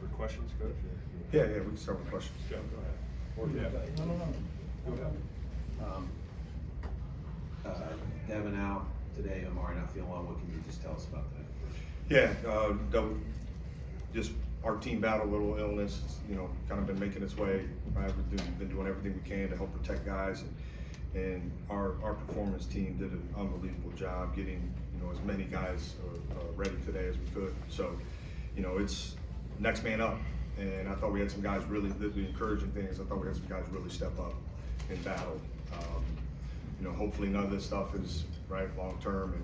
for questions, Coach? Yeah, we can start with questions. Go ahead. Or, yeah. No. Go ahead. Devin out today, Amari not feeling well. What can you just tell us about that? Yeah, just our team battled a little illness. It's, kind of been making its way. Right? We've been doing everything we can to help protect guys, and our performance team did an unbelievable job getting as many guys ready today as we could. So, it's next man up, and I thought we had some guys really. The encouraging thing is I thought we had some guys really step up and battle. Hopefully none of this stuff is right long term,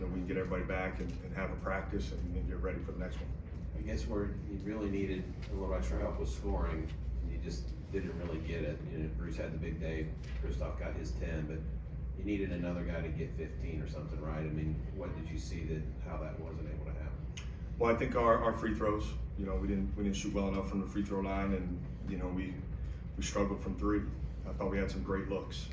and we can get everybody back and have a practice and get ready for the next one. I guess where you really needed a little extra help with scoring, you just didn't really get it. Bruce had the big day, Kristoff got his 10, but you needed another guy to get 15 or something, right? I mean, what did you see how that wasn't able to happen? Well, I think our free throws, we didn't shoot well enough from the free throw line, and we struggled from three. I thought we had some great looks,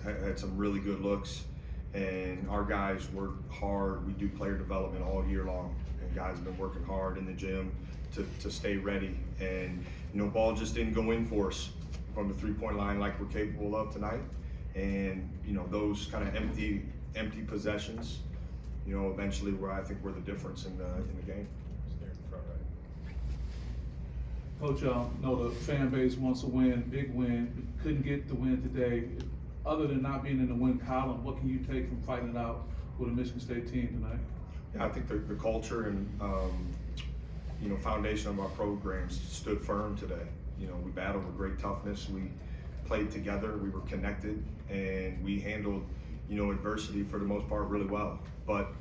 had some really good looks, and our guys worked hard. We do player development all year long, and guys have been working hard in the gym to stay ready. And ball just didn't go in for us from the 3-point line like we're capable of tonight. And those kind of empty possessions, eventually I think were the difference in the game. There in the front right. Coach, know the fan base wants a win, big win. Couldn't get the win today. Other than not being in the win column, what can you take from fighting it out with a Michigan State team tonight? Yeah, I think the culture and foundation of our programs stood firm today. We battled with great toughness. We played together. We were connected, and we handled adversity for the most part really well. But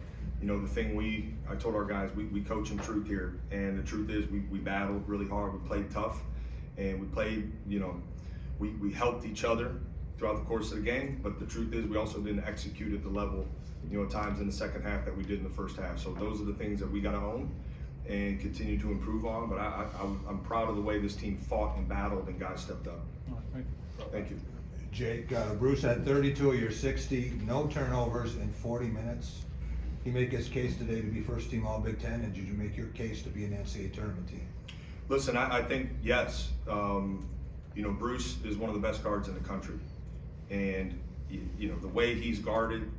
the thing I told our guys, we coach in truth here, and the truth is we battled really hard. We played tough, and we played. We helped each other throughout the course of the game, but the truth is we also didn't execute at the level, at times in the second half that we did in the first half. So those are the things that we got to own and continue to improve on. But I'm proud of the way this team fought and battled, and guys stepped up. All right, thank you. Thank you. Jake, Bruce had 32 of your 60, no turnovers in 40 minutes. He made his case today to be first team All Big Ten, and did you make your case to be an NCAA tournament team? Listen, I think yes. Bruce is one of the best guards in the country, and the way he's guarded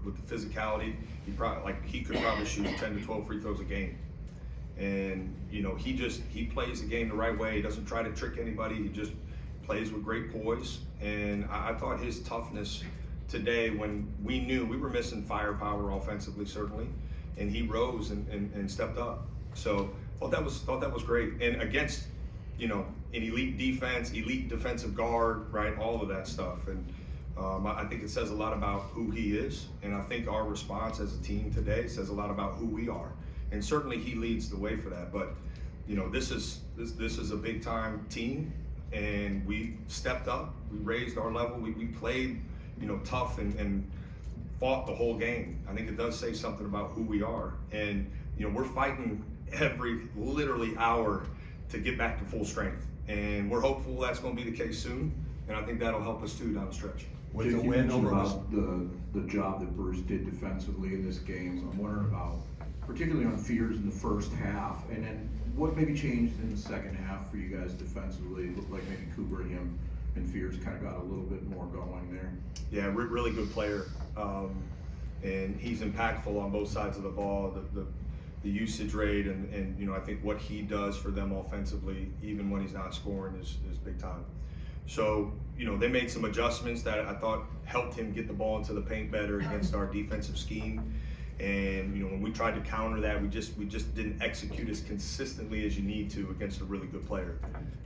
with the physicality, he could probably shoot 10 to 12 free throws a game. And he plays the game the right way. He doesn't try to trick anybody. He just plays with great poise. And I thought his toughness today, when we knew we were missing firepower offensively, certainly, and he rose and stepped up. So thought that was great. And against an elite defense, elite defensive guard, right? All of that stuff. And I think it says a lot about who he is. And I think our response as a team today says a lot about who we are. And certainly he leads the way for that. But this is a big time team, and we stepped up. We raised our level. We played tough and fought the whole game. I think it does say something about who we are. And we're fighting every literally hour to get back to full strength. And we're hopeful that's going to be the case soon. And I think that'll help us too down the stretch. With Jake, the you win mentioned over about the job that Bruce did defensively in this game. I'm wondering about, particularly on Fears in the first half, and then what maybe changed in the second half for you guys defensively? It looked like maybe Cooper and him and Fears kind of got a little bit more going there. Yeah, really good player, and he's impactful on both sides of the ball. The usage rate and I think what he does for them offensively, even when he's not scoring, is big time. So they made some adjustments that I thought helped him get the ball into the paint better against our defensive scheme. And when we tried to counter that, we just didn't execute as consistently as you need to against a really good player.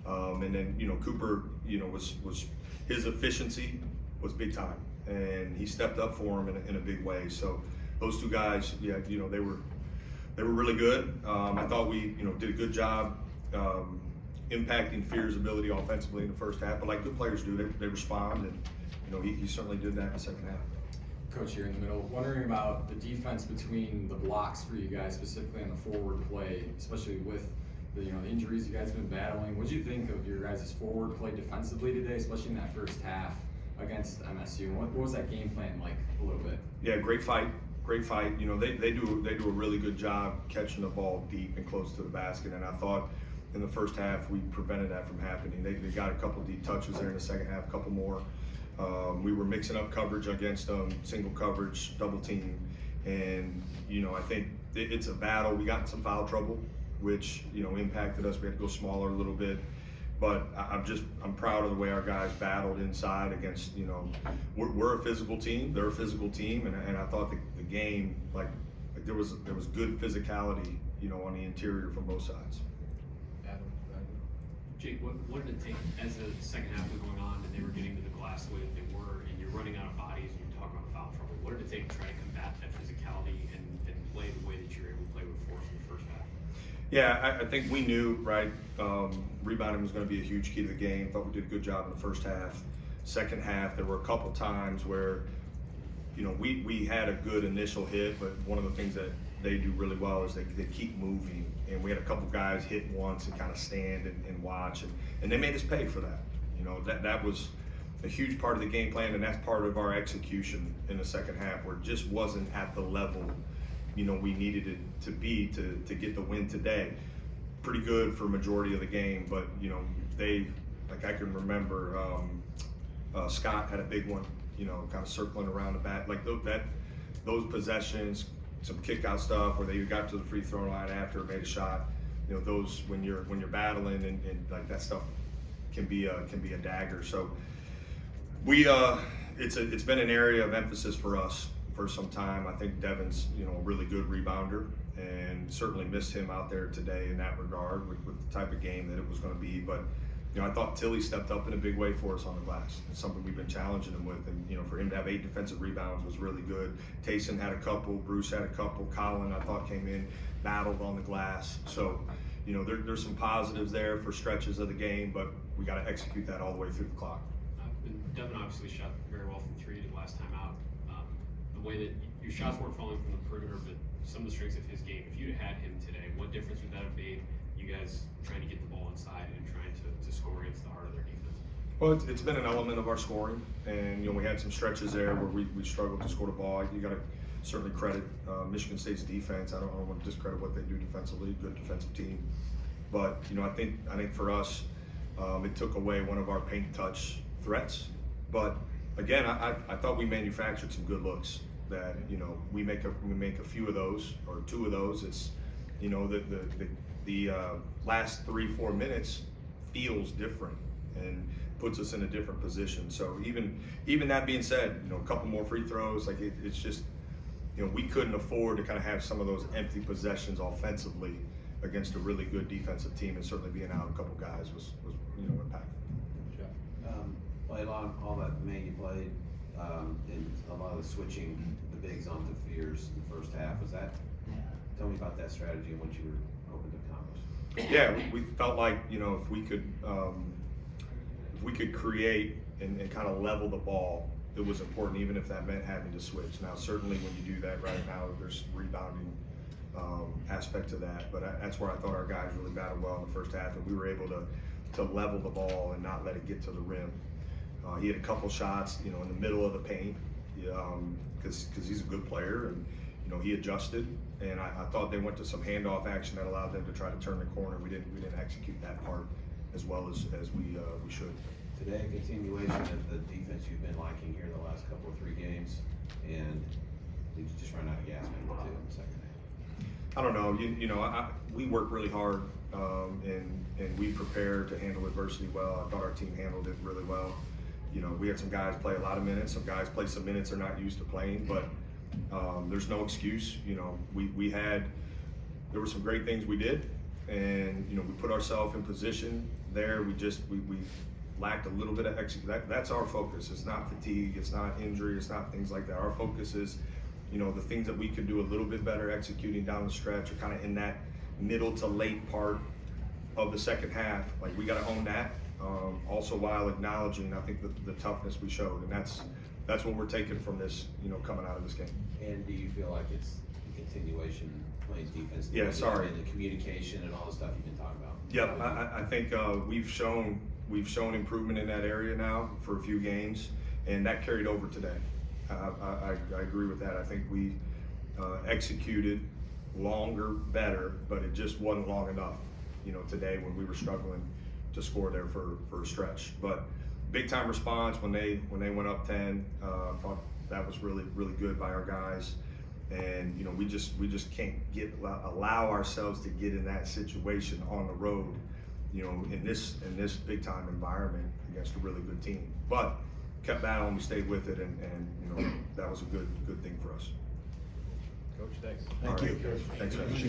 And then Cooper, was his efficiency was big time, and he stepped up for him in a big way. So those two guys, yeah, they were really good. I thought we did a good job impacting Fear's ability offensively in the first half. But like good players do, they respond, and he certainly did that in the second half. Coach here in the middle, wondering about the defense between the blocks for you guys, specifically on the forward play, especially with the the injuries you guys have been battling. What did you think of your guys' forward play defensively today, especially in that first half against MSU? What was that game plan like a little bit? Yeah, great fight, great fight. You know, they do a really good job catching the ball deep and close to the basket, and I thought in the first half we prevented that from happening. They got a couple deep touches there in the second half, a couple more. We were mixing up coverage against them, single coverage, double team, and you know, I think it's a battle. We got in some foul trouble, which, you know, impacted us. We had to go smaller a little bit. But I'm proud of the way our guys battled inside against, you know, we're a physical team, they're a physical team, and I thought the game, like there was good physicality, you know, on the interior from both sides. Jake, what did it take as the second half was going on and they were getting to the glass the way that they were, and you're running out of bodies and you're talking about foul trouble? What did it take to try to combat that physicality and play the way that you were able to play with force in the first half? Yeah, I think we knew, right, rebounding was going to be a huge key to the game. Thought we did a good job in the first half. Second half, there were a couple times where, you know, we had a good initial hit, but one of the things that they do really well is they keep moving. And we had a couple guys hit once and kind of stand and watch, and they made us pay for that. You know, that was a huge part of the game plan, and that's part of our execution in the second half, where it just wasn't at the level, you know, we needed it to be to get the win today. Pretty good for majority of the game, but you know, like I can remember Scott had a big one, you know, kind of circling around the back, like those possessions, some kick out stuff where they got to the free throw line after made a shot. You know, those when you're battling and like that stuff can be a dagger. So it's been an area of emphasis for us for some time. I think Devin's, you know, a really good rebounder, and certainly missed him out there today in that regard with the type of game that it was going to be. But you know, I thought Tilly stepped up in a big way for us on the glass. It's something we've been challenging him with, and you know, for him to have 8 defensive rebounds was really good. Tayson had a couple, Bruce had a couple, Colin I thought came in, battled on the glass. So you know, there's some positives there for stretches of the game, but we got to execute that all the way through the clock. Devin obviously shot very well from 3 the last time out. The way that your shots weren't falling from the perimeter, but some of the strengths of his game, if you'd had him today, what difference would that have made, you guys trying to get the ball inside and trying to score against the heart of their defense? Well, it's been an element of our scoring, and you know, we had some stretches there where we struggled to score the ball. You got to certainly credit Michigan State's defense. I don't want to discredit what they do defensively, good defensive team. But you know, I think for us, it took away one of our paint touch threats. But again, I thought we manufactured some good looks that, you know, we make a few of those or 2 of those. It's, you know, the last 3-4 minutes feels different and puts us in a different position. So even that being said, you know, a couple more free throws, like it's just, you know, we couldn't afford to kind of have some of those empty possessions offensively against a really good defensive team, and certainly being out a couple guys was you know, impactful. Played all that man you played, and a lot of the switching the bigs onto Fears in the first half. Tell me about that strategy and what you were hoping to accomplish. Yeah, we felt like, you know, if we could create and kind of level the ball, it was important, even if that meant having to switch. Now, certainly when you do that right now, there's rebounding aspect to that, but that's where I thought our guys really battled well in the first half, and we were able to level the ball and not let it get to the rim. He had a couple shots, you know, in the middle of the paint, because he's a good player, and you know, he adjusted. And I thought they went to some handoff action that allowed them to try to turn the corner. We didn't execute that part as well as we should. Today, a continuation of the defense you've been liking here the last couple of 3 games, and did you just run out of gas maybe too in the second half? I don't know. You know, we work really hard, and we prepare to handle adversity well. I thought our team handled it really well. You know, we had some guys play a lot of minutes, some guys play some minutes they're not used to playing, but there's no excuse. You know, there were some great things we did, and you know, we put ourselves in position there. We lacked a little bit of execution. That's our focus. It's not fatigue, it's not injury, it's not things like that. Our focus is, you know, the things that we could do a little bit better executing down the stretch, or kind of in that middle to late part of the second half. Like, we got to own that. Also, while acknowledging, I think, the toughness we showed, and that's what we're taking from this, you know, coming out of this game. And do you feel like it's a continuation playing defense? Yeah, sorry. And the communication and all the stuff you've been talking about. Yep, I think we've shown improvement in that area now for a few games, and that carried over today. I agree with that. I think executed longer, better, but it just wasn't long enough, you know, today when we were struggling to score there for a stretch. But big time response when they went up 10, thought that was really good by our guys. And you know, we just can't allow ourselves to get in that situation on the road, you know, in this big time environment against a really good team. But kept battling, we stayed with it, and you know, that was a good thing for us. Coach, thanks. Thank All right. you. Thanks, man. Appreciate it.